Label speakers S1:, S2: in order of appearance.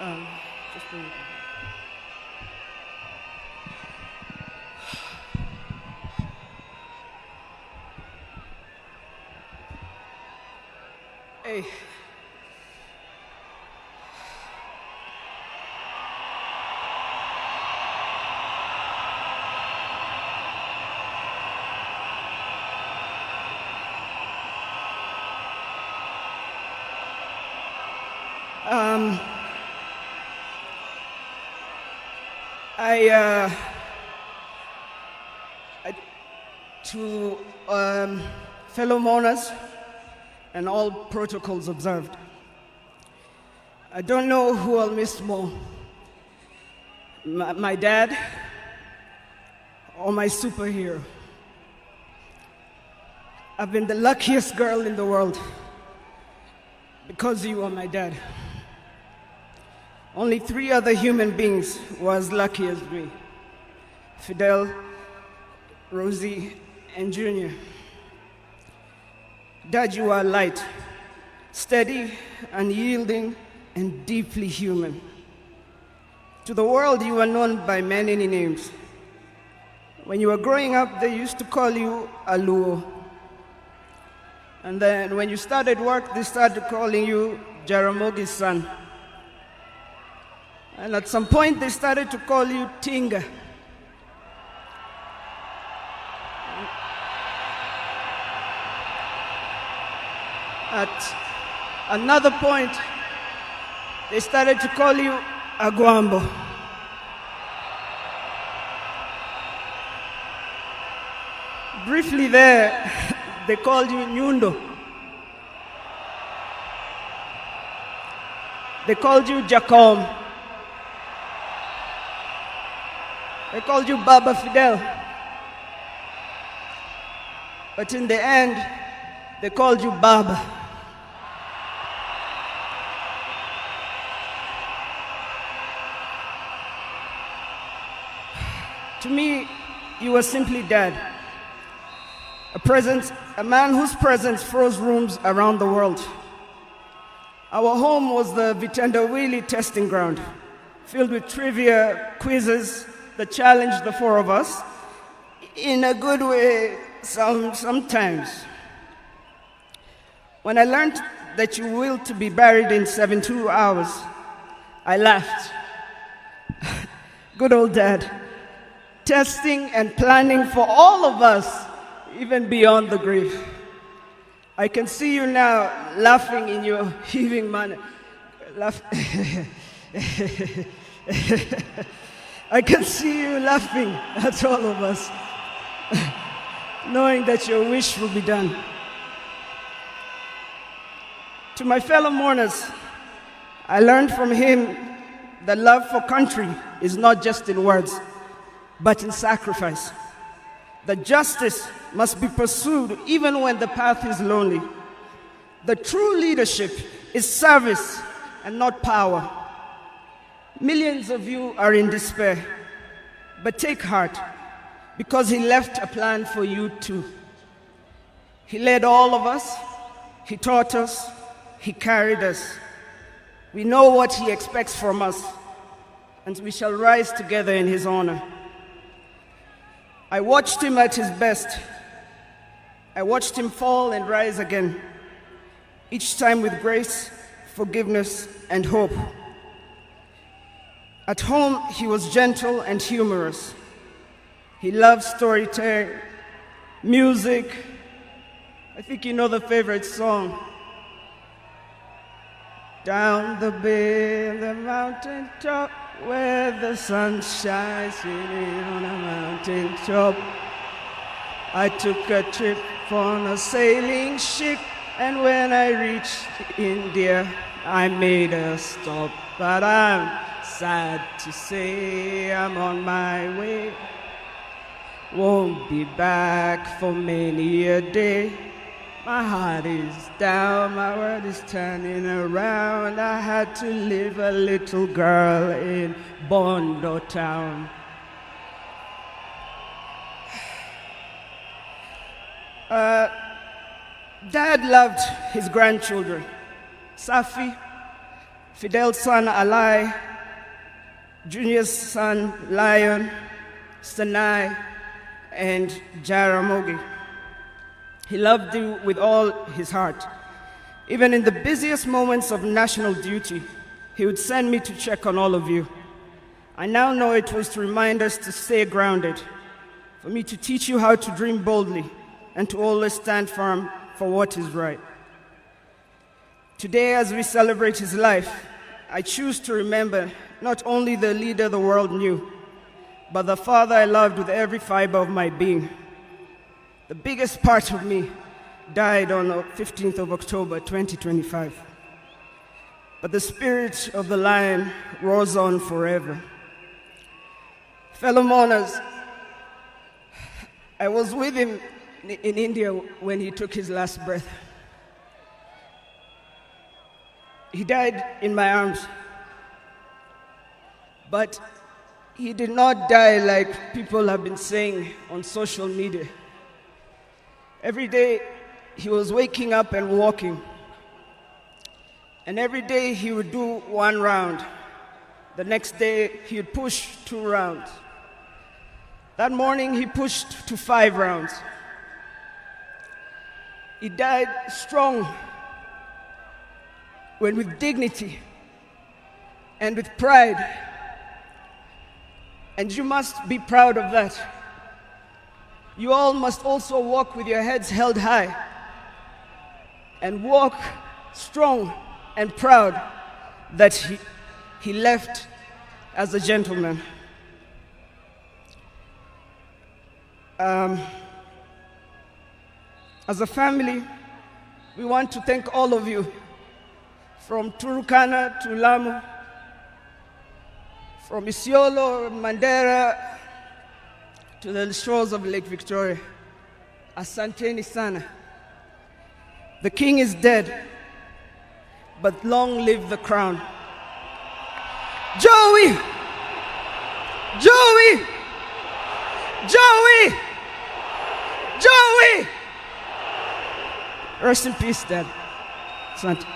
S1: Just bring it down. Hey. To fellow mourners and all protocols observed, I don't know who I'll miss more, my dad or my superhero. I've been the luckiest girl in the world because you are my dad. Only 3 other human beings were as lucky as me: Fidel, Rosie, and Junior. Dad, you are light, steady, unyielding, and deeply human. To the world, you are known by many names. When you were growing up, they used to call you Aluo. And then when you started work, they started calling you Jaramogi's son. And at some point, they started to call you Tinga. At another point, they started to call you Aguambo. Briefly there, they called you Nyundo. They called you Jacom. They called you Baba Fidel. But in the end, they called you Baba. To me, you were simply Dad. A man whose presence froze rooms around the world. Our home was the Vitendawili testing ground, filled with trivia, quizzes that challenged the 4 of us, in a good way sometimes. When I learned that you willed to be buried in 72 hours, I laughed. Good old Dad, testing and planning for all of us, even beyond the grave. I can see you now laughing in your heaving manner. I can see you laughing at all of us, knowing that your wish will be done. To my fellow mourners, I learned from him that love for country is not just in words, but in sacrifice. That justice must be pursued even when the path is lonely. The true leadership is service and not power. Millions of you are in despair, but take heart, because he left a plan for you too. He led all of us, he taught us, he carried us. We know what he expects from us, and we shall rise together in his honor. I watched him at his best. I watched him fall and rise again, each time with grace, forgiveness, and hope. At home, he was gentle and humorous. He loved storytelling, music. I think you know the favorite song. Down the bay, the mountain top, where the sun shines on a mountain top. I took a trip on a sailing ship, and when I reached India, I made a stop. But I'm sad to say I'm on my way. Won't be back for many a day. My heart is down, my world is turning around. I had to leave a little girl in Bondo town. Dad loved his grandchildren, Safi, Fidel's son Alai, Junior's son Lion, Sanai, and Jaramogi. He loved you with all his heart. Even in the busiest moments of national duty, he would send me to check on all of you. I now know it was to remind us to stay grounded, for me to teach you how to dream boldly, and to always stand firm for what is right. Today, as we celebrate his life, I choose to remember not only the leader the world knew, but the father I loved with every fiber of my being. The biggest part of me died on the 15th of October, 2025. But the spirit of the lion roars on forever. Fellow mourners, I was with him in India when he took his last breath. He died in my arms. But he did not die like people have been saying on social media. Every day he was waking up and walking. And every day he would do 1 round. The next day he would push 2 rounds. That morning he pushed to 5 rounds. He died strong, when with dignity and with pride. And you must be proud of that. You all must also walk with your heads held high and walk strong and proud that he left as a gentleman. As a family, we want to thank all of you, from Turkana to Lamu, from Isiolo, Mandera, to the shores of Lake Victoria. Asanteni sana. The king is dead, but long live the crown. Joey! Joey! Joey! Joey! Rest in peace, Dad. Asante.